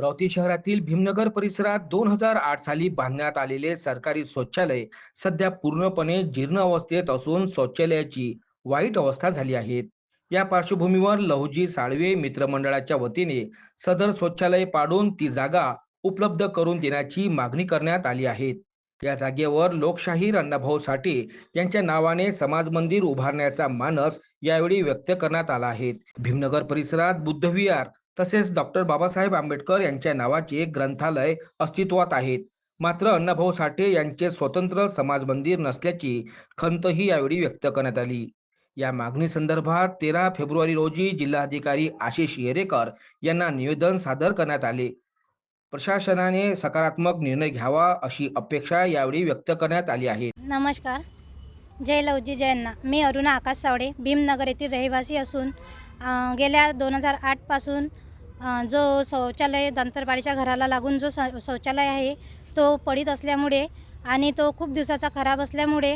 अमरावती शहरातील भीमनगर परिसरात 2008 साली बांधण्यात आलेले सरकारी शौचालय सध्या पूर्णपणे जीर्ण अवस्थेत असून शौचालयाची वाईट अवस्था झाली आहे. या पार्श्वभूमीवर लहुजी साळवे मित्रमंडळाच्या वतीने सदर शौचालय पाडून ती जागा उपलब्ध करून देण्याची मागणी करण्यात आली आहे. या जागेवर लोकशाहीर अण्णाभाऊ साठे यांच्या नावाने समाज मंदिर उभारण्याचा मानस यावेळी व्यक्त करण्यात आला आहे. भीमनगर परिसरात बुद्धविहार तसेच डॉक्टर बाबासाहेब आंबेडकर यांच्या नावाचे ग्रंथालय अस्तित्वात आहेत. मात्र अण्णाभाऊ साठे यांचे स्वतंत्र समाज मंदिर नसल्याची खंतही यावेळी व्यक्त करण्यात आली. या मागणी संदर्भात 13 फेब्रुवारी रोजी जिल्हाधिकारी आशिष येरेकर यांना निवेदन सादर करण्यात आले. प्रशासनाने सकारात्मक निर्णय घ्यावा अशी अपेक्षा यावेळी व्यक्त करण्यात आली आहे. नमस्कार. जय लवजी जयांना. मी अरुणा आकाश सावडे भीमनगर येथील रहिवासी असून गेल्या 2008 पासून जो शौचालय दंतरबाडीच्या घराला लागून जो शौचालय आहे तो पडीत असल्यामुळे आणि तो खूप दिवसाचा खराब असल्यामुळे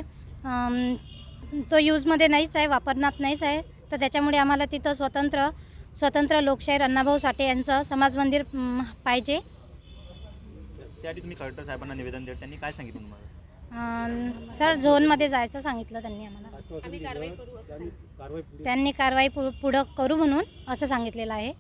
तो यूजमध्ये नाहीच आहे, वापरण्यात नाहीच आहे. तर त्याच्यामुळे आम्हाला तिथं स्वतंत्र लोकशाहीर अण्णाभाऊ साठे यांचं समाज मंदिर पाहिजे. त्याआधी तुम्ही कलेक्टर साहेबांना निवेदन दिलं, त्यांनी काय सांगितलं तुम्हाला? सर झोनमध्ये जायचं सांगितलं त्यांनी आम्हाला. त्यांनी कारवाई पुढं करू म्हणून असं सांगितलेलं आहे.